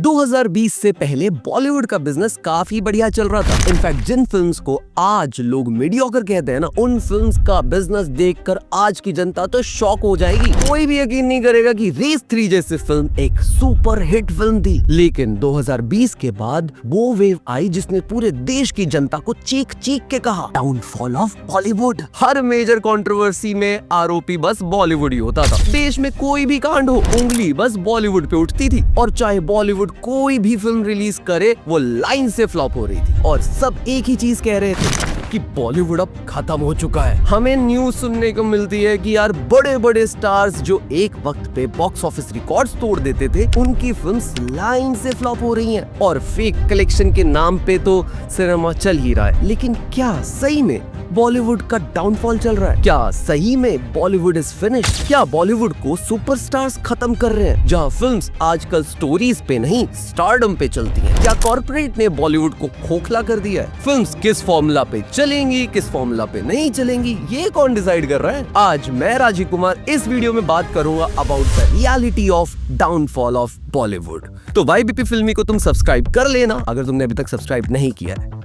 2020 से पहले बॉलीवुड का बिजनेस काफी बढ़िया चल रहा था। इनफैक्ट जिन फिल्म्स को आज लोग मीडियोकर कहते हैं ना, उन फिल्म्स का बिजनेस देखकर आज की जनता तो शॉक हो जाएगी। कोई भी यकीन नहीं करेगा कि रेस 3 जैसी फिल्म एक सुपर हिट फिल्म थी। लेकिन 2020 के बाद वो वेव आई जिसने पूरे देश की जनता को चीख चीख के कहा, डाउनफॉल ऑफ बॉलीवुड। हर मेजर कंट्रोवर्सी में आरोपी बस बॉलीवुड ही होता था। देश में कोई भी कांड हो, उंगली बस बॉलीवुड पे उठती थी। और चाहे बॉलीवुड कोई भी फिल्म रिलीज करे, वो लाइन से फ्लॉप हो रही थी। और सब एक ही चीज कह रहे थे कि बॉलीवुड अब खत्म हो चुका है। हमें न्यूज सुनने को मिलती है कि यार बड़े बड़े स्टार्स जो एक वक्त पे बॉक्स ऑफिस रिकॉर्ड्स तोड़ देते थे, उनकी फिल्म्स लाइन से फ्लॉप हो रही हैं। और फेक कलेक्शन के नाम पे तो सिनेमा चल ही रहा है। लेकिन क्या सही में बॉलीवुड का डाउनफॉल चल रहा है? क्या सही में बॉलीवुड इज फिनिश्ड? क्या बॉलीवुड को सुपरस्टार्स खत्म कर रहे हैं, जहां फिल्म्स आजकल स्टोरीज पे नहीं स्टारडम पे चलती हैं? क्या कॉर्पोरेट ने बॉलीवुड को खोखला कर दिया है? फिल्म्स किस फॉर्मूला पे चलेंगी, किस फॉर्मूला पे नहीं चलेंगी, ये कौन डिसाइड कर रहा है? आज मैं राजीव कुमार इस वीडियो में बात करूंगा about the reality of downfall of Bollywood. तो YBP फिल्मी को तुम सब्सक्राइब कर लेना अगर तुमने अभी तक सब्सक्राइब नहीं किया है।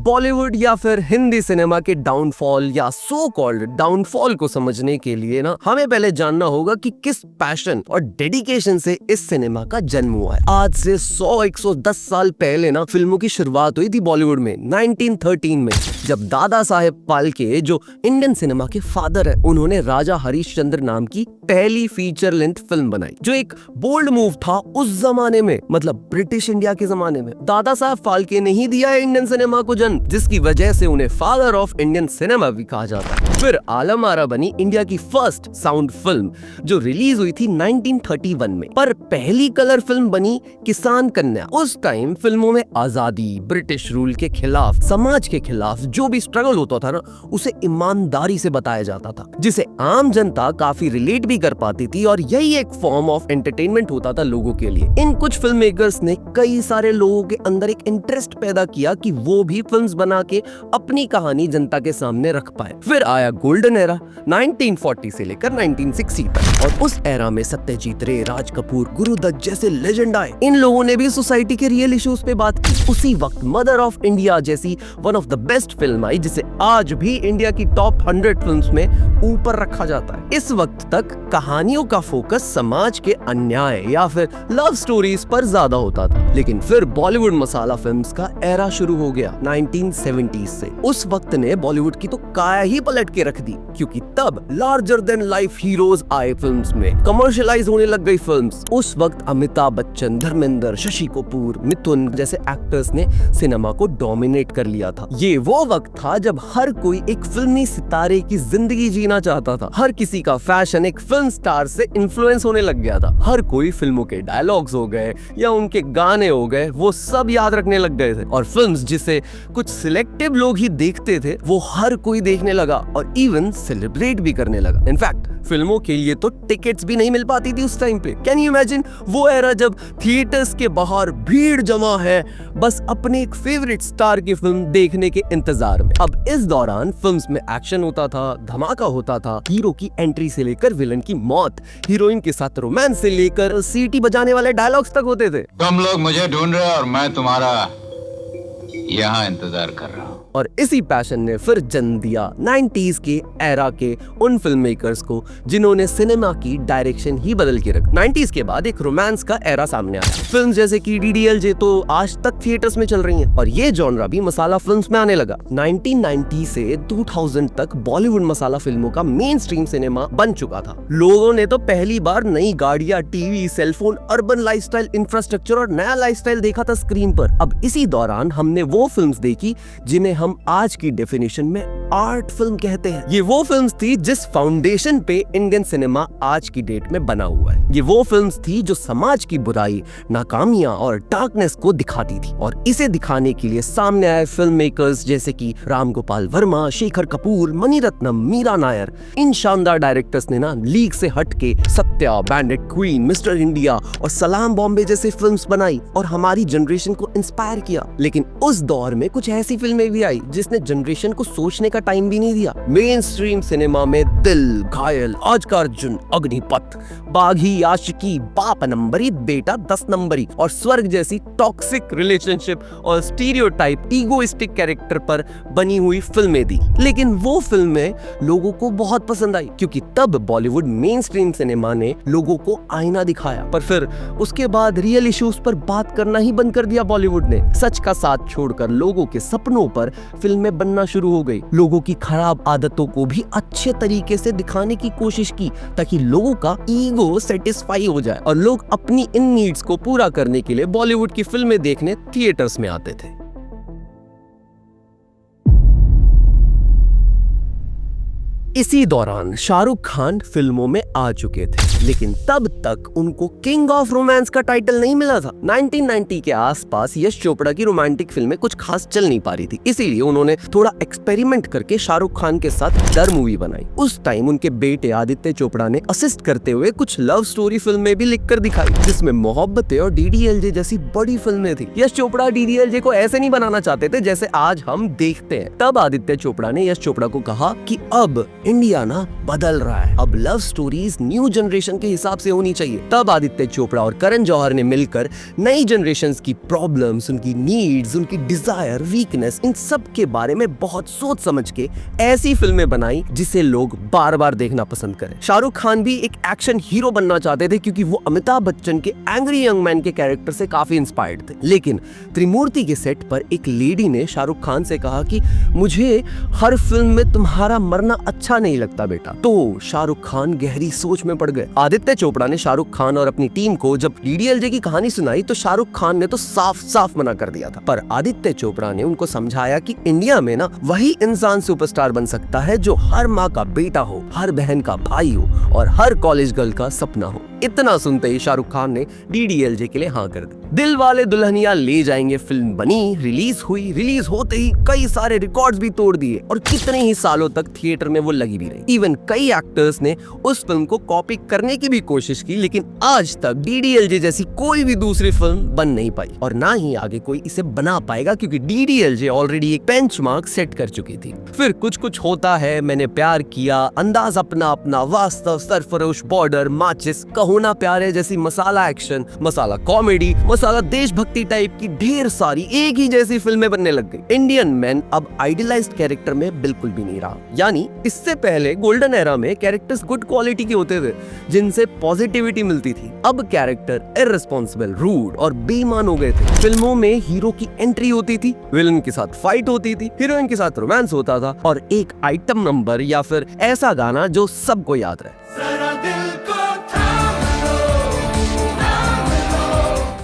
बॉलीवुड या फिर हिंदी सिनेमा के डाउनफॉल या सो कॉल्ड डाउनफॉल को समझने के लिए ना, हमें पहले जानना होगा कि किस पैशन और डेडिकेशन से इस सिनेमा का जन्म हुआ है। आज से 100-110 साल पहले ना फिल्मों की शुरुआत हुई थी बॉलीवुड में 1913 में, जब दादा साहेब फाल्के जो इंडियन सिनेमा के फादर है, उन्होंने राजा हरिश्चंद्र नाम की पहली फीचर लेंथ फिल्म बनाई, जो एक बोल्ड मूव था उस जमाने में, मतलब ब्रिटिश इंडिया के जमाने में। दादा साहब फाल्के ने ही दिया है इंडियन सिनेमा को जन्म, जिसकी वजह से उन्हें फादर ऑफ इंडियन सिनेमा भी कहा जाता है। फिर आलम आरा बनी इंडिया की फर्स्ट साउंड फिल्म, जो रिलीज हुई थी 1931 में। पर पहली कलर फिल्म बनी किसान कन्या। उस टाइम फिल्मों में आजादी, ब्रिटिश रूल के खिलाफ, समाज के खिलाफ जो भी स्ट्रगल होता था ना, उसे ईमानदारी से बताया जाता था, जिसे आम जनता काफी रिलेट भी कर पाती थी। और यही एक फॉर्म ऑफ एंटरटेनमेंट होता था लोगों के लिए। इन कुछ फिल्म मेकर्स ने कई सारे लोगों के अंदर एक इंटरेस्ट पैदा किया कि वो भी फिल्म्स बना के अपनी कहानी जनता के सामने रख पाए। फिर आया गोल्डन एरा 1940 से लेकर 1960 तक, और उस एरा में सत्यजीत रे, राज कपूर, गुरुदत्त जैसे लेजेंड आए। इन लोगों ने भी सोसाइटी के रियल इश्यूज पे बात की। उसी वक्त मदर ऑफ इंडिया जैसी one of the best film आई, जिसे आज भी इंडिया की टॉप 100 फिल्म्स में ऊपर रखा जाता है। इस वक्त तक कहानियों का फोकस समाज के अन्याय या फिर लव स्टोरीज पर ज्यादा होता था। लेकिन फिर बॉलीवुड मसाला फिल्म्स का एरा शुरू हो गया 1970s से। उस वक्त ने बॉलीवुड की तो काया ही पलट के रख दी, क्योंकि तब लार्जर देन लाइफ हीरोज आए फिल्म्स में, कमर्शियलाइज होने लग गई फिल्म्स। उस वक्त अमिताभ बच्चन, धर्मेंद्र, शशि कपूर, मिथुन जैसे एक्टर्स ने सिनेमा को डोमिनेट कर लिया था। ये वो वक्त था जब हर कोई एक फिल्मी सितारे की जिंदगी जीना चाहता था। हर किसी का फैशन एक फिल्म स्टार से इन्फ्लुएंस होने लग गया था। हर कोई फिल्मों के डायलॉग्स हो गए या उनके गाने हो गए, वो सब याद रखने लग गए थे। और फिल्म्स जिसे कुछ सिलेक्टिव लोग ही देखते थे, वो हर कोई देखने लगा और इवन सेलिब्रेट भी करने लगा। इनफैक्ट फिल्मों के लिए तो टिकट्स भी नहीं मिल पाती थी उस टाइम पे। कैन यू इमेजिन वो एरा जब थिएटर्स के बाहर भीड़ जमा है बस अपने एक फेवरेट स्टार की फिल्म देखने के इंतजार में। अब इस दौरान फिल्म्स में एक्शन होता था, धमाका होता था, हीरो की एंट्री से लेकर विलन की मौत, हीरोइन के साथ रोमांस से लेकर सीटी बजाने वाले डायलॉग्स तक होते थे। तुम लोग मुझे ढूंढ रहे हो और मैं तुम्हारा यहाँ इंतजार कर रहा हूँ। और इसी पैशन ने फिर जन्म दिया 90s के एरा के उन फिल्म मेकर्स को, जिन्होंने सिनेमा की डायरेक्शन ही बदल के रख। 90s के बाद एक रोमांस का एरा सामने आया। फिल्म जैसे कि DDLJ तो आज तक थिएटर्स में चल रही हैं, और ये जॉनरा भी मसाला फिल्म्स में आने लगा। 1990 से 2000 तक बॉलीवुड मसाला फिल्मों का मेन स्ट्रीम सिनेमा बन चुका था। लोगों ने तो पहली बार नई गाड़ियां, TV, cellphone, urban lifestyle infrastructure और नया लाइफस्टाइल देखा था स्क्रीन पर। अब इसी दौरान हमने वो फिल्म्स देखी जिन्हें हम आज की डेफिनेशन में आर्ट फिल्म कहते हैं। ये वो फिल्म्स थी जिस फाउंडेशन पे इंडियन सिनेमा आज की डेट में बना हुआ है। ये वो फिल्म्स थी जो समाज की बुराई, नाकामियां और डार्कनेस को दिखाती थी। और इसे दिखाने के लिए सामने आए फिल्म मेकर्स जैसे कि राम गोपाल वर्मा, शेखर कपूर, मणिरत्नम, मीरा नायर। इन शानदार डायरेक्टर्स ने ना लीग से हटके Satya, bandit queen, mister India और सलाम बॉम्बे जैसे फिल्म्स बनाई और हमारी जनरेशन को इंस्पायर किया। लेकिन उस दौर में कुछ ऐसी फिल्में भी आई जिसने जनरेशन को सोचने का टाइम भी नहीं दिया। मेन स्ट्रीम सिनेमा में दिल, घायल, आज का अर्जुन, अग्निपथ, बागी, आशिकी, बाप नंबरी, बेटा 10 नंबरी और स्वर्ग जैसी टॉक्सिक रिलेशनशिप और स्टीरियोटाइप ईगोइस्टिक कैरेक्टर पर बनी हुई फिल्में दी। लेकिन वो फिल्में लोगों को बहुत पसंद आई क्योंकि तब बॉलीवुड मेन स्ट्रीम सिनेमा ने लोगों को आईना दिखाया। पर फिर उसके बाद रियल इश्यूज पर बात करना ही बंद कर दिया बॉलीवुड ने। सच का साथ छोड़कर लोगों के सपनों पर फिल्में बनना शुरू हो गई। लोगों की खराब आदतों को भी अच्छे तरीके से दिखाने की कोशिश की ताकि लोगों का ईगो सेटिस्फाई हो जाए और लोग अपनी इन नीड्स को पूरा करने के लिए बॉलीवुड की फिल्में देखने थिएटर्स में आते थे। इसी दौरान शाहरुख खान फिल्मों में आ चुके थे, लेकिन तब तक उनको किंग ऑफ रोमांस का टाइटल नहीं मिला था। 1990 के आसपास यश चोपड़ा की रोमांटिक फिल्में कुछ खास चल नहीं पा रही थी, इसीलिए उन्होंने थोड़ा एक्सपेरिमेंट करके शाहरुख खान के साथ डर मूवी बनाई। उस टाइम उनके बेटे आदित्य चोपड़ा ने असिस्ट करते हुए कुछ लव स्टोरी फिल्में भी लिखकर दिखाई, जिसमें मोहब्बतें और डीडीएलजे जैसी बड़ी फिल्में थी। यश चोपड़ा डीडीएलजे को ऐसे नहीं बनाना चाहते थे जैसे आज हम देखते हैं। तब आदित्य चोपड़ा ने यश चोपड़ा को कहा कि अब इंडिया ना बदल रहा है, अब लव स्टोरीज न्यू जनरेशन के हिसाब से होनी चाहिए। तब आदित्य चोपड़ा और करण जौहर ने मिलकर नई जनरेशंस की प्रॉब्लम्स, उनकी नीड्स, उनकी डिजायर, वीकनेस, इन सब के बारे में बहुत सोच समझ के ऐसी फिल्में बनाई जिसे लोग बार बार देखना पसंद करें। शाहरुख खान भी एक एक्शन हीरो बनना चाहते थे क्योंकि वो अमिताभ बच्चन के एंग्री यंग मैन के कैरेक्टर से काफी इंस्पायर्ड थे। लेकिन त्रिमूर्ति के सेट पर एक लेडी ने शाहरुख खान से कहा कि मुझे हर फिल्म में तुम्हारा मरना अच्छा नहीं लगता बेटा। तो शाहरुख खान गहरी सोच में पड़ गए। आदित्य चोपड़ा ने शाहरुख खान और अपनी टीम को जब डीडीएलजे की कहानी सुनाई तो शाहरुख खान ने तो साफ साफ मना कर दिया था। पर आदित्य चोपड़ा ने उनको समझाया कि इंडिया में ना वही इंसान सुपरस्टार बन सकता है जो हर माँ का बेटा हो, हर बहन का भाई हो और हर कॉलेज गर्ल का सपना हो। इतना सुनते ही शाहरुख खान ने डीडीएलजे के लिए हाँ कर दी। दिल वाले दुल्हनिया ले जाएंगे फिल्म बनी, रिलीज हुई। रिलीज होते ही कई सारे रिकॉर्ड्स भी तोड़ दिए और कितने ही सालों तक थिएटर में वो लगी भी रही। इवन कई एक्टर्स ने उस फिल्म को कॉपी करने की भी कोशिश की, लेकिन आज तक डीडीएलजे जैसी कोई भी दूसरी फिल्म बन नहीं पाई और ना ही आगे कोई इसे बना पाएगा क्योंकि डीडीएलजे ऑलरेडी एक बेंचमार्क सेट कर चुकी थी। फिर कुछ कुछ होता है, मैंने प्यार किया, अंदाज अपना अपना, वास्तव, सरफरोश, बॉर्डर, माचिस, कहो ना प्यार है जैसी मसाला एक्शन, मसाला कॉमेडी, मसाला देशभक्ति टाइप की ढेर सारी एक ही जैसी फिल्में बनने लग गई। इंडियन मैन अब आइडियलाइज्ड कैरेक्टर में बिल्कुल भी नहीं रहा। यानी इससे पहले गोल्डन एरा में कैरेक्टर्स गुड क्वालिटी के होते थे जिनसे पॉजिटिविटी मिलती थी। अब कैरेक्टर इररिस्पॉन्सिबल, रूड और बेईमान हो गए थे। फिल्मों में हीरो की एंट्री होती थी, विलन के साथ फाइट होती थी, हीरोइन के साथ रोमांस होता था और एक आइटम नंबर या फिर ऐसा गाना जो सबको याद रहे।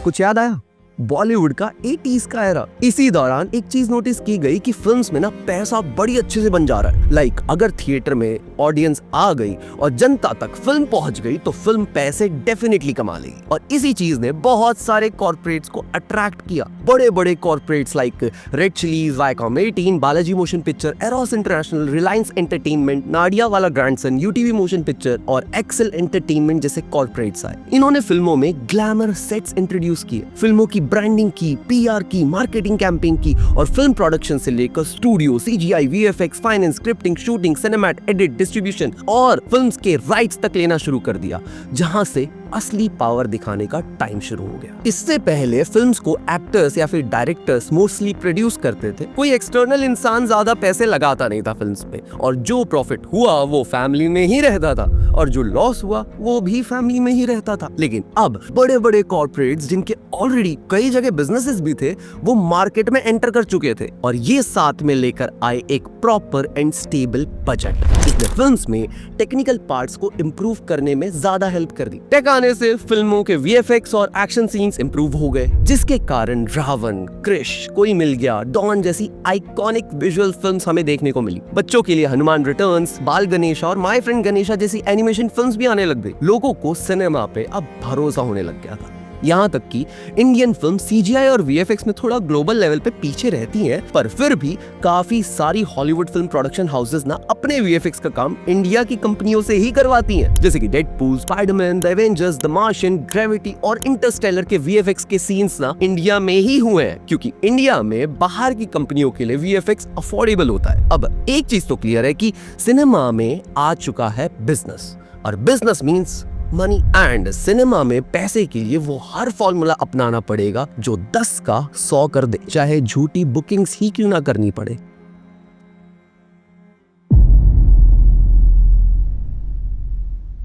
कुछ याद आया? बॉलीवुड का 80s का एरा। इसी दौरान एक चीज नोटिस की गई कि फिल्म्स में ना पैसा बड़ी अच्छे से बन जा रहा है। लाइक अगर थिएटर में ऑडियंस आ गई और जनता तक फिल्म पहुंच गई तो फिल्म पैसे डेफिनेटली कमा लेगी। और इसी चीज ने बहुत सारे कॉर्पोरेट्स को अट्रैक्ट किया। बड़े बड़े corporates like red chillies, Viacom 18, Balaji motion picture, arrows international, Reliance entertainment, Nadia वाला ग्रैंडसन, यूटीवी मोशन पिक्चर और एक्सेल एंटरटेनमेंट जैसे कॉर्पोरेट्स आए। इन्होंने फिल्मों में ग्लैमर सेट्स इंट्रोड्यूस किए, फिल्मों की ब्रांडिंग की, पीआर की, मार्केटिंग कैंपेन की और फिल्म प्रोडक्शन से लेकर studio, CGI, VFX, finance, scripting, shooting, सिनेमैट, एडिट, डिस्ट्रीब्यूशन और फिल्म्स के राइट्स तक लेना शुरू कर दिया, जहां से असली पावर दिखाने का टाइम शुरू हो गया। इससे पहले फिल्म्स को एक्टर्स या फिर डायरेक्टर्स मोस्टली प्रोड्यूस करते थे। कोई एक्सटर्नल इंसान ज्यादा पैसे लगाता नहीं था फिल्म्स पे और जो प्रॉफिट हुआ वो फैमिली में ही रहता था और जो लॉस हुआ वो भी फैमिली में ही रहता था। लेकिन अब बड़े बड़े कॉर्पोरेट्स जिनके ऑलरेडी कई जगह बिजनेसेस भी थे वो मार्केट में एंटर कर चुके थे और ये साथ में लेकर आए एक प्रॉपर एंड स्टेबल बजट। इसने फिल्म्स में टेक्निकल पार्ट्स को इम्प्रूव करने में ज्यादा हेल्प कर दी। टेक आने से फिल्मों के वीएफएक्स और एक्शन सीन्स इम्प्रूव हो गए, जिसके कारण रावण, क्रिश, कोई मिल गया, डॉन जैसी आइकॉनिक विजुअल फिल्म्स हमें देखने को मिली। बच्चों के लिए हनुमान रिटर्न्स, बाल गणेशा और माय फ्रेंड गणेशा जैसी एनिमेशन फिल्म्स भी आने लग गई। लोगों को सिनेमा पे अब भरोसा होने लग गया था। यहाँ तक कि इंडियन फिल्म सीजीआई और वीएफएक्स में थोड़ा ग्लोबल लेवल पे पीछे रहती हैं, पर फिर भी काफी सारी हॉलीवुड फिल्म प्रोडक्शन हाउसेस ना अपने वीएफएक्स का काम इंडिया की कंपनियों से ही करवाती हैं, जैसे कि Deadpool, Spiderman, the Avengers, the Martian, gravity और इंटरस्टेलर के वीएफएक्स के सीन्स ना इंडिया में ही हुए हैं, क्योंकि इंडिया में बाहर की कंपनियों के लिए वीएफएक्स अफोर्डेबल होता है। अब एक चीज तो क्लियर है कि सिनेमा में आ चुका है बिजनेस, और business means money, and cinema में पैसे के लिए वो हर फॉर्मूला अपनाना पड़ेगा जो 10 का 100 कर दे, चाहे झूठी बुकिंग्स ही क्यों ना करनी पड़े।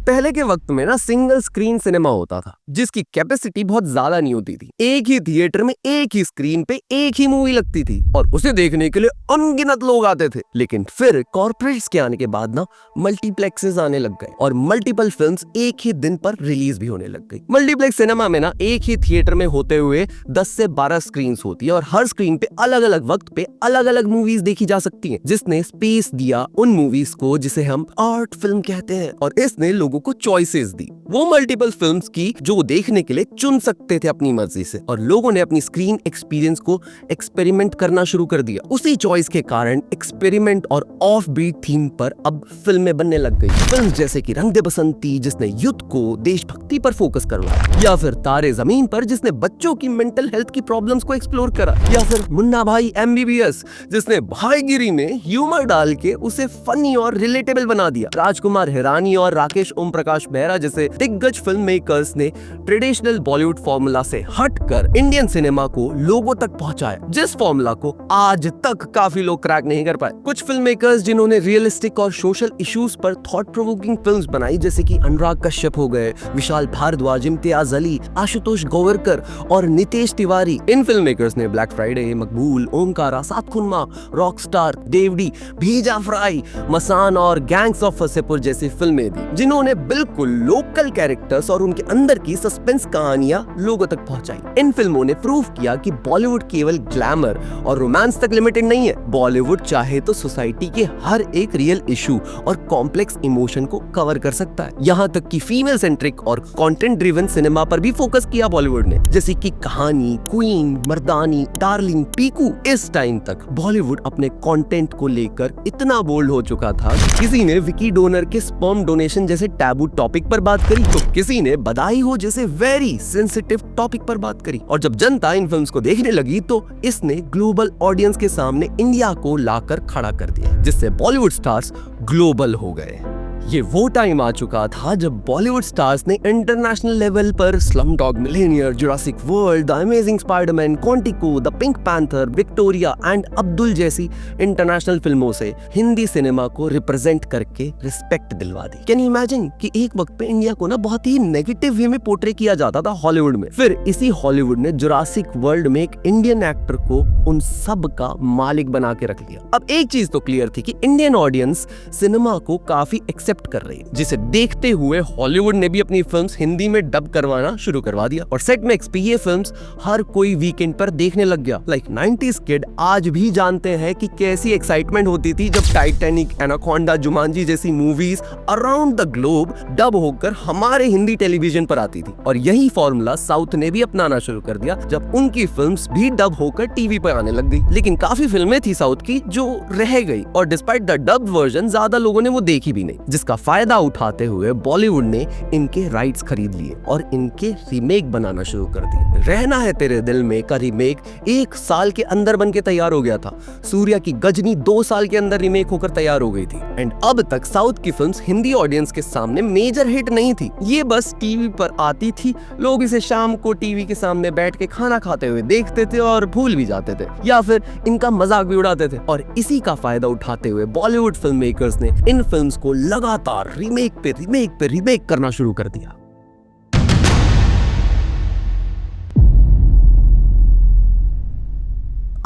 पहले के वक्त में ना सिंगल स्क्रीन सिनेमा होता था, जिसकी कैपेसिटी बहुत ज्यादा नहीं होती थी। एक ही थिएटर में एक ही स्क्रीन पे एक ही मूवी लगती थी और उसे देखने के लिए अनगिनत लोग आते थे। लेकिन फिर कॉर्पोरेट्स के आने के बाद ना मल्टीप्लेक्सेस आने लग गए और मल्टीपल फिल्म्स एक ही दिन पर रिलीज भी होने लग गई। मल्टीप्लेक्स सिनेमा में ना एक ही थिएटर में होते हुए 10 से 12 स्क्रीन होती है और हर स्क्रीन पे अलग अलग वक्त पे अलग अलग मूवीज देखी जा सकती है, जिसने स्पेस दिया उन मूवीज को जिसे हम आर्ट फिल्म कहते हैं, और इसने लोगों को चॉइसेस दी। वो मल्टीपल फिल्म्स की जो देखने के लिए चुन सकते थे अपनी मर्जी से, और लोगों ने अपनी स्क्रीन एक्सपीरियंस को एक्सपेरिमेंट करना शुरू कर दिया। उसी चॉइस के कारण एक्सपेरिमेंट और ऑफ बीट थीम पर अब फिल्में बनने लग गई। फिल्म जैसे कि रंग दे बसंती जिसने युद्ध को देशभक्ति पर फोकस करवाया, या फिर तारे जमीन पर जिसने बच्चों की मेंटल हेल्थ की प्रॉब्लम्स को एक्सप्लोर करा, या फिर मुन्ना भाई एमबीबीएस जिसने भाईगिरी में ह्यूमर डाल के उसे फनी और रिलेटेबल बना दिया। राजकुमार हिरानी और राकेश ओम प्रकाश मेहरा जैसे दिग्गज फिल्म मेकर्स ने ट्रेडिशनल बॉलीवुड फॉर्मूला से हटकर इंडियन सिनेमा को लोगों तक पहुंचाया, जिस फॉर्मूला को आज तक काफी लोग क्रैक नहीं कर पाए। कुछ फिल्म मेकर्स जिन्होंने रियलिस्टिक और सोशल इश्यूज पर थॉट प्रोवोकिंग फिल्म्स बनाई, जैसे कि अनुराग कश्यप हो गए, विशाल भारद्वाज, इम्तियाज अली, आशुतोष गोवरकर और नितेश तिवारी। इन फिल्म मेकर्स ने ब्लैक फ्राइडे, मकबूल, ओमकारा, सात खुनमा, रॉकस्टार, देवडी, भीजा फ्राई, मसान और गैंग्स ऑफ वसेपुर जैसी फिल्में दी, जिन्होंने बिल्कुल लोकल कैरेक्टर्स और उनके अंदर की सस्पेंस कहानियां लोगों तक पहुंचाई। इन फिल्मों ने प्रूव किया कि बॉलीवुड केवल ग्लैमर और रोमांस तक लिमिटेड नहीं है। बॉलीवुड चाहे तो सोसाइटी के हर एक रियल इशू और कॉम्प्लेक्स इमोशन को कवर कर सकता है। यहाँ तक कि फीमेल सेंट्रिक और कंटेंट ड्रिवन सिनेमा पर भी फोकस किया बॉलीवुड ने, जैसे कि कहानी, क्वीन, मर्दानी, डार्लिंग, पीकू। इस टाइम तक बॉलीवुड अपने कंटेंट को लेकर इतना बोल्ड हो चुका था कि किसी ने विकी डोनर के स्पर्म डोनेशन जैसे टैबू टॉपिक पर बात करी, तो किसी ने बधाई हो जैसे वेरी सेंसिटिव टॉपिक पर बात करी। और जब जनता इन फिल्म्स को देखने लगी तो इसने ग्लोबल ऑडियंस के सामने इंडिया को लाकर खड़ा कर दिया, जिससे बॉलीवुड स्टार्स ग्लोबल हो गए। ये वो टाइम आ चुका था जब बॉलीवुड स्टार्स ने इंटरनेशनल लेवल पर Slumdog millionaire, Jurassic world, the amazing Spiderman, Quantico, the pink panther, Victoria and Abdul जैसी इंटरनेशनल फिल्मों से हिंदी सिनेमा को रिप्रेजेंट करके रिस्पेक्ट दिलवा दी। कैन यू इमेजिन कि एक वक्त पे इंडिया को ना बहुत ही नेगेटिव वे में पोर्ट्रे किया जाता था हॉलीवुड में। फिर इसी हॉलीवुड ने जुरासिक वर्ल्ड में एक इंडियन एक्टर को उन सब का मालिक बना के रख लिया। अब एक चीज तो क्लियर थी कि इंडियन ऑडियंस सिनेमा को काफी एक्सेप्ट कर रही है, जिसे देखते हुए हॉलीवुड ने भी अपनी फिल्म्स हिंदी में डब करवाना शुरू करवा दिया और सेट मैक्स पे ये फिल्म्स हर कोई वीकेंड पर देखने लग गया। लाइक 90s किड आज भी जानते हैं कि कैसी एक्साइटमेंट होती थी जब टाइटैनिक, एनाकोंडा, जुमांजी जैसी movies around the globe dub होकर हमारे हिंदी टेलीविजन पर आती थी। और यही फॉर्मूला साउथ ने भी अपनाना शुरू कर दिया जब उनकी फिल्म्स भी डब होकर टीवी पर आने लग गई। लेकिन काफी फिल्में थी साउथ की जो रह गई और डिस्पाइट द डब वर्जन ज्यादा लोगों ने वो देखी भी नहीं, जिसका फायदा उठाते हुए बॉलीवुड ने इनके राइट्स खरीद लिए और इनके रीमेक बनाना शुरू कर दिए। रहना है तेरे दिल में का रीमेक 1 साल के अंदर बन के तैयार हो गया था। सूर्या की गजनी 2 साल के अंदर रीमेक होकर तैयार हो गई थी। एंड अब तक साउथ की फिल्म्स हिंदी ऑडियंस के सामने मेजर हिट नहीं थी। ये बस टीवी पर आती थी, लोग इसे शाम को टीवी के सामने बैठ के खाना खाते हुए देखते थे और भूल भी जाते थे, या फिर इनका मजाक भी उड़ाते थे। और इसी का फायदा उठाते हुए बॉलीवुड फिल्म मेकर्स ने इन फिल्म्स को लगातार रीमेक पे रीमेक करना शुरू कर दिया।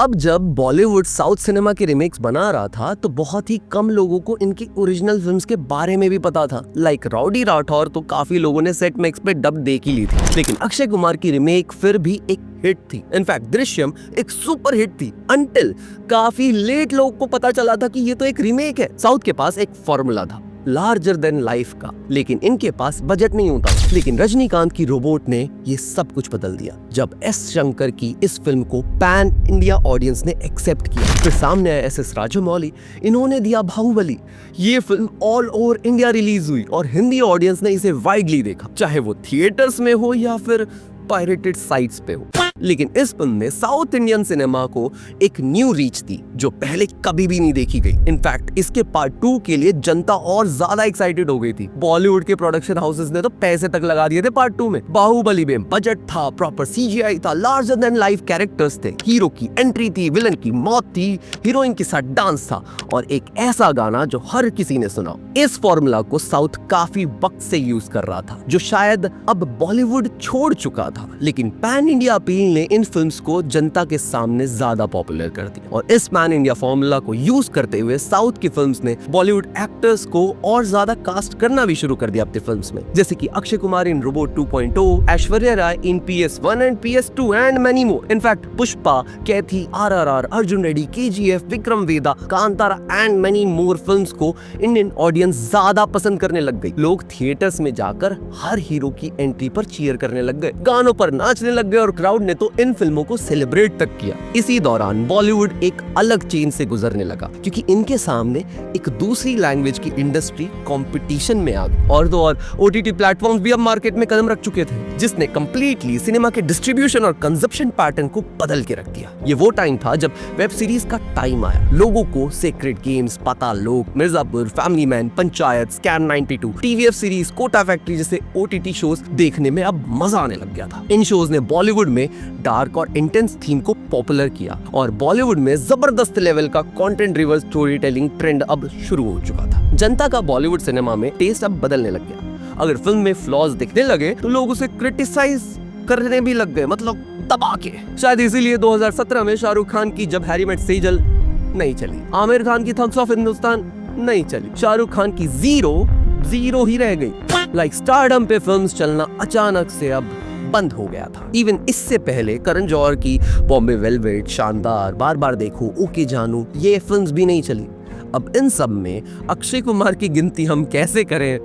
अब जब बॉलीवुड साउथ सिनेमा के रीमेक्स बना रहा था तो बहुत ही कम लोगों को इनकी ओरिजिनल फिल्म्स के बारे में भी पता था। लाइक राउडी राठौर तो काफी लोगों ने सेट मैक्स पे डब देख ही ली थी, लेकिन अक्षय कुमार की रीमेक फिर भी एक हिट थी। इनफैक्ट दृश्यम एक सुपर हिट थी अनटिल काफी लेट लोगों को पता चला था कि ये तो एक रीमेक है। साउथ के पास एक फॉर्मूला था, लार्जर देन लाइफ का, लेकिन इनके पास बजट नहीं होता। लेकिन रजनीकांत की रोबोट ने ये सब कुछ बदल दिया जब एस शंकर की इस फिल्म को पैन इंडिया ऑडियंस ने एक्सेप्ट किया। फिर सामने आया एस राजमौली, इन्होंने दिया बाहुबली। ये film all over India release हुई और हिंदी ऑडियंस ने इसे वाइडली देखा, चाहे वो थिएटर्स में हो या फिर पायरेटेड साइट्स पे हो। लेकिन इस फिल्म ने साउथ इंडियन सिनेमा को एक न्यू रीच दी जो पहले कभी भी नहीं देखी गई। इनफैक्ट इसके पार्ट 2 के लिए जनता और ज्यादा एक्साइटेड हो गई थी। बॉलीवुड के प्रोडक्शन हाउसेस ने तो पैसे तक लगा दिए थे पार्ट 2 में। बाहुबली में बजट था, प्रॉपर सीजीआई था, लार्जर देन लाइफ कैरेक्टर्स थे, हीरो की एंट्री थी, विलन की मौत थी, हीरोइन के साथ डांस था और एक ऐसा गाना जो हर किसी ने सुना। इस फॉर्मूला को साउथ काफी वक्त से यूज कर रहा था, जो शायद अब बॉलीवुड छोड़ चुका था। लेकिन पैन इंडिया अपील ने इन फिल्म्स को जनता के सामने ज्यादा पॉपुलर कर दिया और इस पैन इंडिया फॉर्मूला को यूज करते हुए साउथ की फिल्म्स ने बॉलीवुड एक्टर्स को और ज्यादा कास्ट करना भी शुरू कर दिया अपनी फिल्म्स में, जैसे कि Akshay Kumar in Robot 2.0, Aishwarya Rai in PS1 and PS2 and many more. In fact Pushpa, Kaithi, RRR, Arjun Reddy, KGF, Vikram Vedha, Kantara and many more films को इंडियन ऑडियंस ज्यादा पसंद करने लग गई। लोग थिएटर्स में जाकर हर हीरो की एंट्री पर चीयर करने लग गए, गानों पर नाचने लग गए और क्राउड ने तो इन फिल्मों को सेलिब्रेट तक किया। इसी दौरान बॉलीवुड एक अलग चेन से गुजरने लगा क्योंकि इनके सामने एक दूसरी लैंग्वेज की इंडस्ट्री कंपटीशन में आ गई और तो और OTT प्लेटफॉर्म्स भी अब मार्केट में कदम रख चुके थे, जिसने कंप्लीटली सिनेमा के डिस्ट्रीब्यूशन और कंजप्शन पैटर्न को बदल के रख दिया। ये वो टाइम था जब वेब सीरीज का टाइम आया। लोगों को sacred games, Paatal Lok, Mirzapur, family man, Panchayat, scam 92, TVF series, Kota factory जैसे OTT शोज देखने में अब मजा आने लग गया था। इन शोज ने बॉलीवुड में डार्क और इंटेंस थीम को पॉपुलर किया और बॉलीवुड में जबरदस्त लेवल का content driven story telling trend अब शुरू हो चुका था। जनता का बॉलीवुड सिनेमा में टेस्ट अब बदलने लग गया। अगर फिल्म में फ्लॉज दिखने लगे तो लोग उसे क्रिटिसाइज करने भी लग गए, मतलब दबा के। शायद इसीलिए 2017 में शाहरुख खान की जब हैरी मेट सेजल नहीं चली, आमिर खान की थग्स ऑफ हिंदुस्तान नहीं चली, शाहरुख खान की जीरो ही रह गई। लाइक स्टारडम पे फिल्म्स चलना अचानक से अब बंद हो गया था। इवन इससे पहले करण जौहर की बॉम्बे वेलवेट, शानदार, बार बार देखो, ओके जानू, ये फिल्म्स भी नहीं चली। अब इन सब में अक्षय कुमार की गिनती हम कैसे करें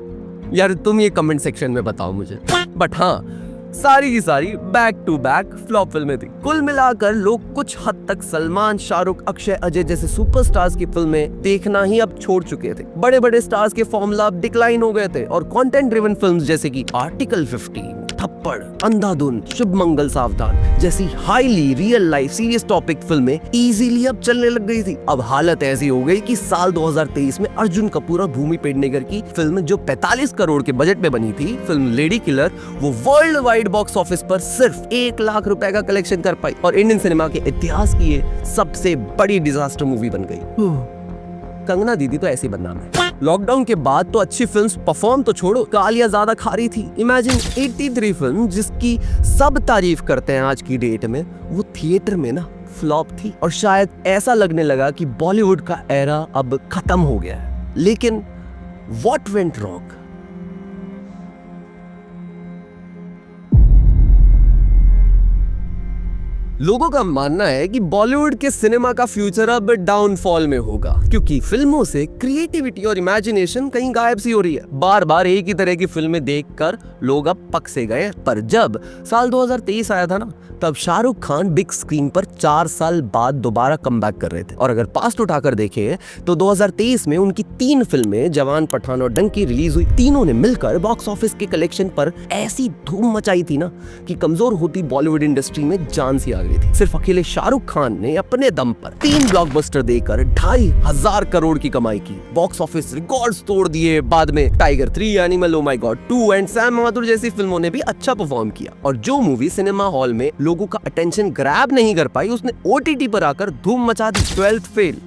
यार, तुम ये कमेंट सेक्शन में बताओ मुझे। बट हाँ, सारी की सारी बैक टू बैक फ्लॉप फिल्में थी। कुल मिलाकर लोग कुछ हद तक सलमान, शाहरुख, अक्षय, अजय जैसे सुपरस्टार्स की फिल्में देखना ही अब छोड़ चुके थे। बड़े बड़े स्टार्स के फॉर्मूला अब डिक्लाइन हो गए थे और कंटेंट ड्रिवन फिल्म्स जैसे कि आर्टिकल 15, थप्पड़, अंधाधुन, शुभ मंगल सावधान जैसी highly real life serious topic फिल्में इजीली अब चलने लग गई थी। अब हालत ऐसी हो गई कि साल 2023 में अर्जुन कपूर और भूमि पेडनेकर की फिल्म जो 45 करोड़ के बजट में बनी थी, फिल्म लेडी किलर, वो वर्ल्ड वाइड बॉक्स ऑफिस पर सिर्फ 1 लाख रुपए का कलेक्शन कर पाई और इंडियन सिनेमा के इतिहास की ये सबसे बड़ी डिजास्टर मूवी बन गई। कंगना दीदी तो ऐसी बदनाम है। लॉकडाउन के बाद तो अच्छी फिल्म्स परफॉर्म तो छोड़ो, गालियां ज्यादा खा रही थी। इमेजिन 83 फिल्म जिसकी सब तारीफ करते हैं आज की डेट में, वो थिएटर में ना फ्लॉप थी और शायद ऐसा लगने लगा कि बॉलीवुड का एरा अब खत्म हो गया है। लेकिन व्हाट वेंट रॉन्ग? लोगों का मानना है कि बॉलीवुड के सिनेमा का फ्यूचर अब डाउनफॉल में होगा क्योंकि फिल्मों से क्रिएटिविटी और इमेजिनेशन कहीं गायब सी हो रही है। बार बार एक ही तरह की फिल्में देखकर लोग अब पक से गए। पर जब साल 2023 आया था ना, तब शाहरुख खान बिग स्क्रीन पर 4 साल बाद दोबारा कमबैक कर रहे थे। और अगर पास्ट उठाकर देखें तो 2023 में उनकी 3 फिल्में जवान, पठान और डंकी रिलीज हुई। तीनों ने मिलकर बॉक्स ऑफिस के कलेक्शन पर ऐसी धूम मचाई थी ना कि कमजोर होती बॉलीवुड इंडस्ट्री में जान सी आ गई थी। सिर्फ अकेले शाहरुख खान ने अपने दम पर 3 ब्लॉकबस्टर देकर 2,500 करोड़ की कमाई की, बॉक्स ऑफिस रिकॉर्ड्स तोड़ दिए। बाद में tiger 3, animal, oh my God 2 and Sam Mathur जैसी फिल्मों ने भी अच्छा परफॉर्म किया। और जो मूवी सिनेमा हॉल में लोगों का अटेंशन ग्रैब नहीं कर पाई, उसने OTT पर आकर धूम मचा दी। 12th fail.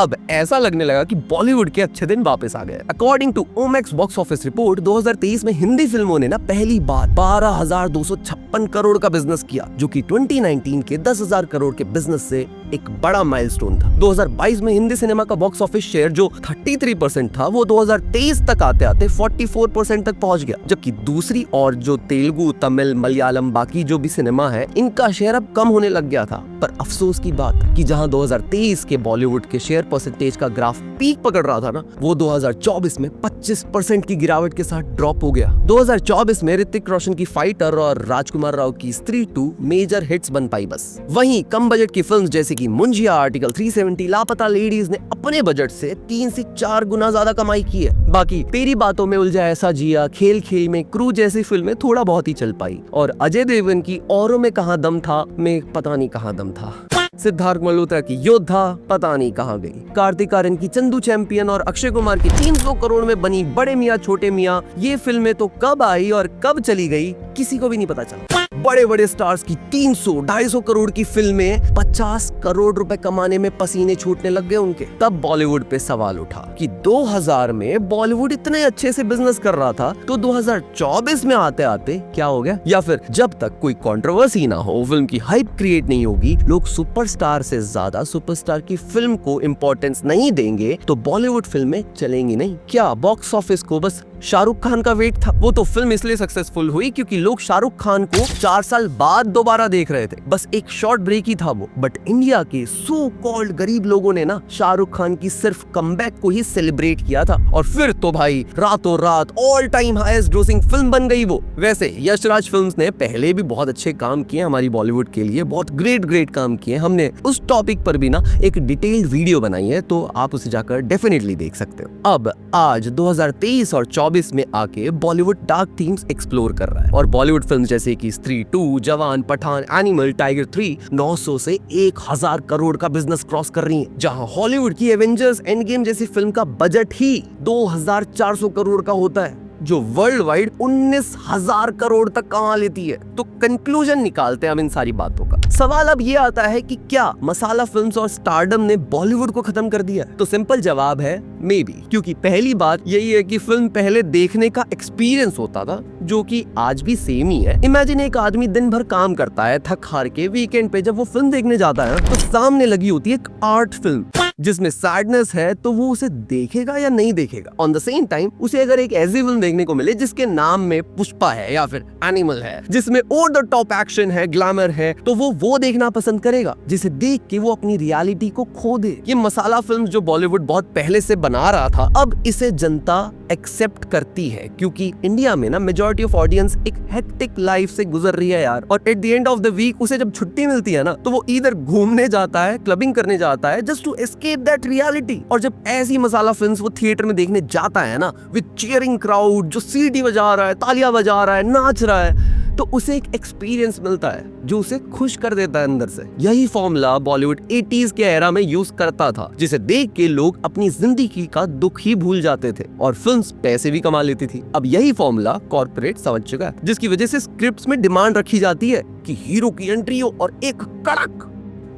अब ऐसा लगने लगा कि बॉलीवुड के अच्छे दिन वापस आ गए। According to Ormax box office report, 2023 में हिंदी फिल्मों ने ना पहली बार 12,256 करोड़ का बिजनेस किया, जो कि 2019 के 10,000 करोड़ के बिजनेस से एक बड़ा माइलस्टोन था। 2022 में हिंदी सिनेमा का बॉक्स ऑफिस शेयर जो 33% था वो 2023 तक आते आते 44% तक पहुंच गया, जबकि दूसरी और जो तेलुगु, तमिल, मलयालम बाकी जो भी सिनेमा है इनका शेयर अब कम होने लग गया था। पर अफसोस की बात कि जहां 2023 के बॉलीवुड के शेयर परसेंटेज का ग्राफ पीक पकड़ रहा था ना, वो 2024 में 25% की गिरावट के साथ ड्रॉप हो गया। 2024 में ऋतिक रोशन की फाइटर और राजकुमार राव की स्त्री 2 मेजर हिट्स बन पाई बस। वहीं कम बजट की फिल्म्स जैसे कि मुंजिया, आर्टिकल 370, लापता लेडीज ने अपने बजट से 3 से 4 गुना ज्यादा कमाई की है। बाकी तेरी बातों में उलझा ऐसा जिया, खेल खेल में, क्रू जैसी फिल्में थोड़ा बहुत ही चल पाई, और अजय देवगन की औरों में कहां दम था में पता नहीं कहां दम था। सिद्धार्थ मल्होत्रा की योद्धा पता नहीं कहां गई। कार्तिक आर्यन की चंदू चैंपियन और अक्षय कुमार की 300 करोड़ में बनी बड़े मियां छोटे मियां, ये फिल्में तो कब आई और कब चली गई किसी को भी नहीं पता चला। बड़े बड़े स्टार्स की 300-250 करोड़ की फिल्में 50 करोड़ रुपए कमाने में पसीने छूटने लग गए उनके। तब बॉलीवुड पे सवाल उठा कि 2000 में बॉलीवुड इतने अच्छे से बिजनेस कर रहा था, तो 2024 में आते आते क्या हो गया? या फिर जब तक कोई कंट्रोवर्सी ना हो, फिल्म की हाइप क्रिएट नहीं होगी, लोग सुपरस्टार से ज्यादा सुपरस्टार की फिल्म को इंपॉर्टेंस नहीं देंगे, तो बॉलीवुड फिल्में चलेंगी नहीं। क्या बॉक्स ऑफिस को बस शाहरुख खान का वेट था? वो तो फिल्म इसलिए सक्सेसफुल हुई क्योंकि लोग शाहरुख खान को 4 साल बाद दोबारा देख रहे थे। बस एक शॉर्ट ब्रेक ही था वो। बट इंडिया के सो कॉल्ड गरीब लोगों ने ना शाहरुख खान की सिर्फ कमबैक को ही सेलिब्रेट किया था, और फिर तो भाई रातों रात all time highest grossing film बन गई वो। वैसे यशराज फिल्म्स ने पहले भी बहुत अच्छे काम किए हमारी बॉलीवुड के लिए, बहुत ग्रेट काम किए। हमने उस टॉपिक पर भी ना एक डिटेल्ड वीडियो बनाई है, तो आप उसे जाकर डेफिनेटली देख सकते हो। अब आज 2023 और 24 में आके बॉलीवुड डार्क थीम्स एक्सप्लोर कर रहा है, और बॉलीवुड फिल्म जैसे कि स्त्री 2, जवान, पठान, एनिमल, टाइगर 3 900 से 1000 करोड़ का बिजनेस क्रॉस कर रही है, जहां हॉलीवुड की एवेंजर्स एंड गेम जैसी फिल्म का बजट ही 2400 करोड़ का होता है, जो वर्ल्ड वाइड 19,000 करोड़ तक कमा लेती है। तो कंक्लूजन निकालते हैं हम इन सारी बातों का। सवाल अब ये आता है कि क्या मसाला फिल्म्स और स्टारडम ने बॉलीवुड को खत्म कर दिया? तो सिंपल जवाब है मे बी, क्योंकि पहली बात यही है कि फिल्म पहले देखने का एक्सपीरियंस होता था, जो कि आज भी सेम ही है। इमेजिन एक आदमी दिन भर काम करता है, थक हार के वीकेंड पे जब वो फिल्म देखने जाता है तो सामने लगी होती है एक आर्ट फिल्म जिसमें सैडनेस है, तो वो उसे देखेगा या नहीं देखेगा? ऑन द सेम टाइम उसे अगर एक ऐसी फिल्म देखने को मिले जिसके नाम में पुष्पा है या फिर एनिमल है, जिसमें ओवर द टॉप एक्शन है, ग्लैमर है, तो वो देखना पसंद करेगा, जिसे देख के वो अपनी रियलिटी को खो दे। ये मसाला फिल्म जो बॉलीवुड बहुत पहले से बना रहा था, अब इसे जनता एक्सेप्ट करती है, क्योंकि इंडिया में ना मेजॉरिटी ऑफ ऑडियंस एक हेक्टिक लाइफ से गुजर रही है यार, और at the end of the week उसे जब छुट्टी मिलती है ना, तो वो इधर घूमने जाता है, क्लबिंग करने जाता है, just to escape that reality. और जब ऐसी मसाला फिल्म्स वो थिएटर में देखने जाता है ना, विद चीयरिंग क्राउड जो सीटी बजा रहा है, तालियां बजा रहा है, नाच रहा है, तो उसे एक एक्सपीरियंस मिलता है जो उसे खुश कर देता है अंदर से। यही फॉर्मूला बॉलीवुड 80s के एरा में यूज करता था, जिसे देख के लोग अपनी जिंदगी का दुख ही भूल जाते थे और फिल्म्स पैसे भी कमा लेती थी। अब यही फॉर्मूला कॉर्पोरेट समझ चुका है, जिसकी वजह से स्क्रिप्ट्स में डिमांड रखी जाती है कि हीरो की एंट्री हो और एक कड़क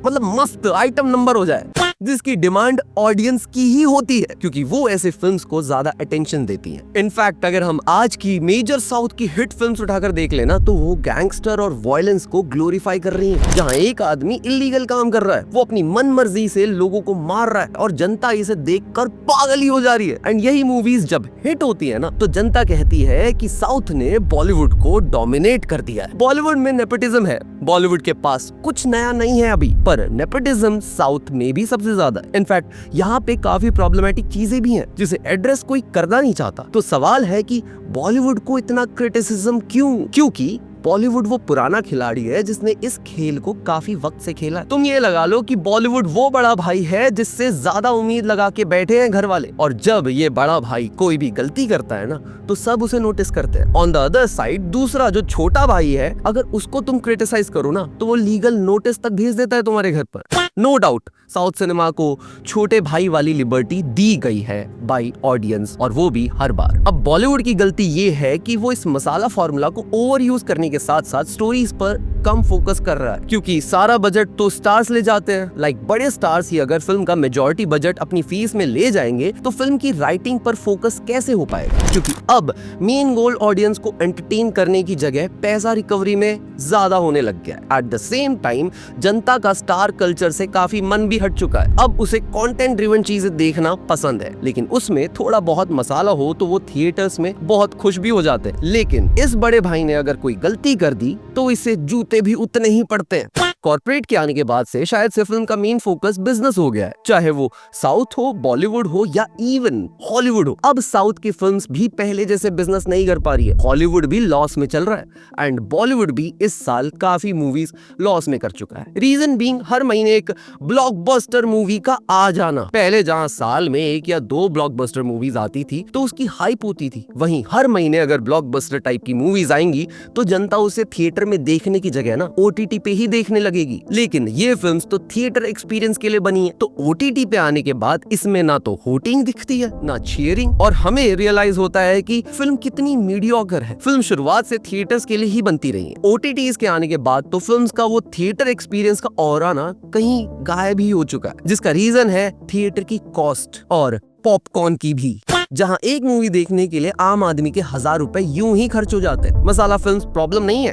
मतलब मस्त आइटम नंबर हो जाए, जिसकी डिमांड ऑडियंस की ही होती है, क्योंकि वो ऐसे फिल्म्स को ज्यादा अटेंशन देती हैं। इनफैक्ट अगर हम आज की मेजर साउथ की हिट फिल्म्स उठाकर देख लेना, तो वो गैंगस्टर और वायलेंस को ग्लोरीफाई कर रही हैं, जहां एक आदमी इलीगल काम कर रहा है, वो अपनी मन मर्जी से लोगों को मार रहा है और जनता इसे देखकर पागल ही हो जा रही है। एंड यही मूवीज जब हिट होती है ना, तो जनता कहती है कि साउथ ने बॉलीवुड को डोमिनेट कर दिया है। बॉलीवुड में नेपोटिज्म है, बॉलीवुड के पास कुछ नया नहीं है अभी, पर नेपोटिज्म साउथ में भी सबसे ज्यादा है। इनफैक्ट यहाँ पे काफी प्रॉब्लमैटिक चीजें भी हैं जिसे एड्रेस कोई करना नहीं चाहता। तो सवाल है कि बॉलीवुड को इतना क्रिटिसिज्म क्यों? क्योंकि बॉलीवुड वो पुराना खिलाड़ी है जिसने इस खेल को काफी वक्त से खेला है। तुम ये लगा लो कि बॉलीवुड वो बड़ा भाई है जिससे ज्यादा उम्मीद लगा के बैठे हैं घर वाले, और जब ये बड़ा भाई कोई भी गलती करता है ना, तो सब उसे नोटिस करते हैं। ऑन द अदर साइड दूसरा जो छोटा भाई है, अगर उसको तुम क्रिटिसाइज करो ना, तो वो लीगल नोटिस तक भेज देता है तुम्हारे घर पर। नो डाउट साउथ सिनेमा को छोटे भाई वाली लिबर्टी दी गई है बाय ऑडियंस, और वो भी हर बार। अब बॉलीवुड की गलती ये है कि वो इस मसाला फॉर्मूला को ओवर यूज करने के साथ साथ स्टोरीज पर कम फोकस कर रहा है, क्योंकि सारा बजट तो स्टार्स ले जाते हैं। लाइक बड़े स्टार्स ही अगर फिल्म का मेजॉरिटी बजट अपनी फीस में ले जाएंगे तो फिल्म की राइटिंग पर फोकस कैसे हो पाएगा, क्योंकि अब मेन गोल ऑडियंस को एंटरटेन करने की जगह पैसा रिकवरी में ज्यादा होने लग गया है। एट द सेम टाइम जनता का स्टार कल्चर से काफी मन भी हट चुका है। अब उसे कंटेंट ड्रिवन चीजें देखना पसंद है, लेकिन उसमें थोड़ा बहुत मसाला हो तो वो थिएटर्स में बहुत खुश भी हो जाते हैं। लेकिन इस बड़े भाई ने अगर कोई गलती कर दी तो इसे जूते भी उतने ही पड़ते हैं। कॉर्पोरेट के आने के बाद से शायद से फिल्म का मेन फोकस बिजनेस हो गया है, चाहे वो साउथ हो, बॉलीवुड हो या इवन हॉलीवुड हो। अब साउथ की फिल्म्स भी पहले जैसे बिजनेस नहीं कर पा रही है, हॉलीवुड भी लॉस में चल रहा है एंड बॉलीवुड भी इस साल काफी मूवीज लॉस में कर चुका है। रीजन बीइंग हर महीने एक ब्लॉकबस्टर मूवी का आ जाना। पहले जहां साल में 1 या 2 ब्लॉकबस्टर मूवीज आती थी तो उसकी हाइप होती थी, वहीं हर महीने अगर ब्लॉकबस्टर टाइप की मूवीज आएंगी तो जनता उसे थिएटर में देखने की जगह ना OTT पे ही देखने लगेगी। लेकिन ये फिल्म्स तो थिएटर एक्सपीरियंस के लिए बनी है, तो OTT पे आने के बाद इसमें ना तो होटिंग दिखती है ना चीयरिंग, और हमें रियलाइज होता है कि फिल्म कितनी मीडियोकर है। फिल्म शुरुआत से थिएटर्स के लिए ही बनती रही है, OTTs के आने के बाद तो फिल्म्स का वो थिएटर एक्सपीरियंस का ऑरा ना कहीं गायब ही हो चुका है, जिसका रीजन है थिएटर की कॉस्ट और पॉपकॉर्न की भी। जहां एक मूवी देखने के लिए आम आदमी के 1000 रुपए यूं ही खर्च हो जाते हैं। मसाला फिल्म्स प्रॉब्लम नहीं है,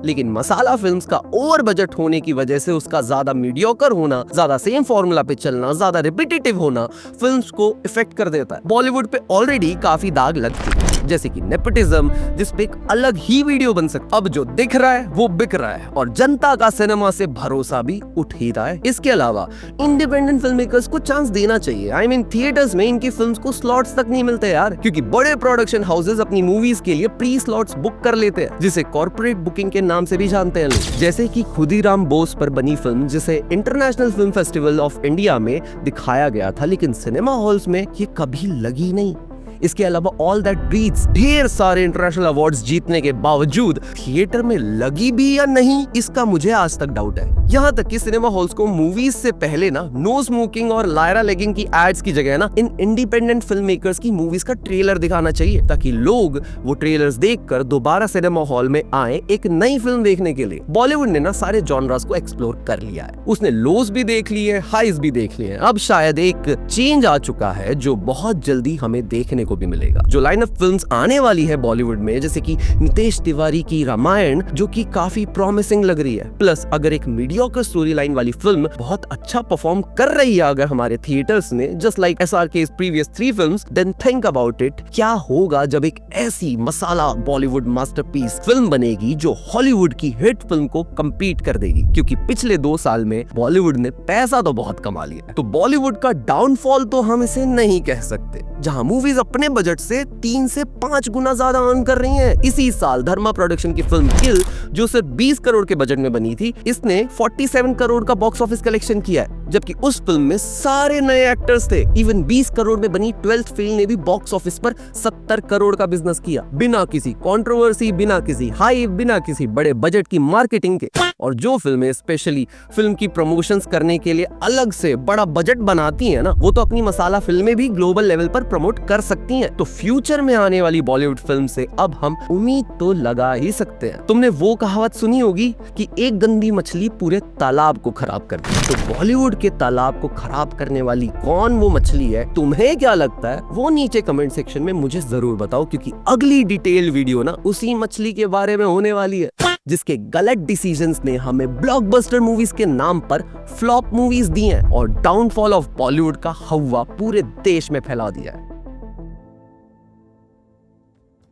लेकिन मसाला फिल्म्स का ओवर बजट होने की वजह से उसका ज्यादा मीडियोकर होना, ज्यादा सेम फॉर्मूला पे चलना, ज्यादा रिपीटेटिव होना फिल्म्स को इफेक्ट कर देता है। बॉलीवुड पे ऑलरेडी काफी दाग लग चुके हैं, जैसे कि नेपोटिज्म, जिसपे एक अलग ही वीडियो बन सकता। अब जो दिख रहा है वो बिक रहा है और जनता का सिनेमा से भरोसा भी उठ ही रहा है। इसके अलावा इंडिपेंडेंट फिल्म मेकर्स को चांस देना चाहिए। आई मीन थिएटर्स में इनकी फिल्म्स को स्लॉट्स तक नहीं मिलते यार, क्योंकि बड़े प्रोडक्शन हाउसेस अपनी मूवीज के लिए प्री स्लॉट्स बुक कर लेते हैं, जिसे कॉर्पोरेट बुकिंग के नाम से भी जानते हैं लोग। जैसे कि खुदीराम बोस पर बनी फिल्म, जिसे international film festival of India में दिखाया गया था, लेकिन सिनेमा हॉल्स में ये कभी लगी नहीं। इसके अलावा ऑल दैट ब्रीथ्स ढेर सारे इंटरनेशनल अवार्ड्स जीतने के बावजूद थिएटर में लगी भी या नहीं, इसका मुझे आज तक डाउट है। यहाँ तक कि सिनेमा हॉल्स को मूवीज से पहले ना नो स्मोकिंग और लायरा लेगिंग की एड्स की जगह ना इन इंडिपेंडेंट फिल्म मेकर्स की मूवीज का ट्रेलर दिखाना चाहिए, ताकि लोग वो ट्रेलर्स देखकर दोबारा सिनेमा हॉल में आए एक नई फिल्म देखने के लिए। बॉलीवुड ने ना सारे जॉनरास को एक्सप्लोर कर लिया है, उसने लोज भी देख लिए, हाइज भी देख लिए। अब शायद एक चेंज आ चुका है जो बहुत जल्दी हमें देखने को भी मिलेगा। जो लाइन ऑफ फिल्म्स आने वाली है बॉलीवुड में, जैसे कि नितेश तिवारी की रामायण, जो कि काफी प्रॉमिसिंग लग रही है। प्लस अगर एक मीडियोकर स्टोरी लाइन वाली फिल्म बहुत अच्छा परफॉर्म कर रही है अगर हमारे थिएटर्स में, just like SRK's previous 3 films, then think about it, क्या होगा जब एक ऐसी मसाला बॉलीवुड मास्टरपीस फिल्म बनेगी जो हॉलीवुड की हिट फिल्म को compete कर देगी। क्योंकि पिछले 2 साल में बॉलीवुड ने पैसा तो बहुत कमा लिया है, तो बॉलीवुड का डाउनफॉल तो हम इसे नहीं कह सकते। जहां मूवीज अपने बजट से 3 से 5 गुना ज्यादा अर्न कर रही हैं। इसी साल धर्मा प्रोडक्शन की फिल्म किल, जो सिर्फ 20 करोड़ के बजट में बनी थी, इसने 47 करोड़ का बॉक्स ऑफिस कलेक्शन किया है, जबकि उस फिल्म में सारे नए एक्टर्स थे। इवन 20 करोड़ में बनी 12th फेल ने भी बॉक्स ऑफिस पर 70 करोड़ का बिजनेस किया, बिना किसी कंट्रोवर्सी, बिना किसी हाइप, बिना किसी बड़े बजट की मार्केटिंग के। और जो फिल्में स्पेशली फिल्म की प्रमोशंस करने के लिए अलग से बड़ा बजट बनाती हैं ना, वो तो अपनी मसाला फिल्में भी ग्लोबल लेवल पर प्रमोट कर सकती हैं। तो फ्यूचर में आने वाली बॉलीवुड फिल्म से अब हम उम्मीद तो लगा ही सकते हैं। तुमने वो कहावत सुनी होगी कि एक गंदी मछली पूरे तालाब को खराब कर दी। तो बॉलीवुड के तालाब को खराब करने वाली कौन वो मछली है, तुम्हें क्या लगता है, वो नीचे कमेंट सेक्शन में मुझे जरूर बताओ, क्योंकि अगली डिटेल वीडियो ना उसी मछली के बारे में होने वाली है, जिसके गलत डिसीजंस ने हमें ब्लॉकबस्टर मूवीज के नाम पर फ्लॉप मूवीज दी हैं और डाउनफॉल ऑफ बॉलीवुड का हवा पूरे देश में फैला दिया है।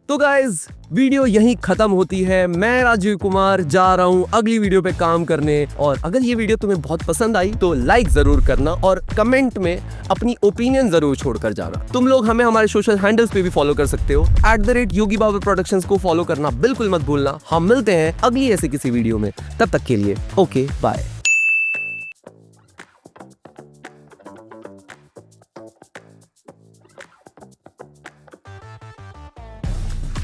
तो गाइज, वीडियो यहीं खत्म होती है। मैं राजीव कुमार जा रहा हूं अगली वीडियो पे काम करने, और अगर ये वीडियो तुम्हें बहुत पसंद आई तो लाइक जरूर करना और कमेंट में अपनी ओपिनियन जरूर छोड़कर जाना। तुम लोग हमें हमारे सोशल हैंडल्स पे भी फॉलो कर सकते हो, @योगी बाबा प्रोडक्शंस को फॉलो करना बिल्कुल मत भूलना। हम मिलते हैं अगली ऐसे किसी वीडियो में, तब तक के लिए ओके बाय।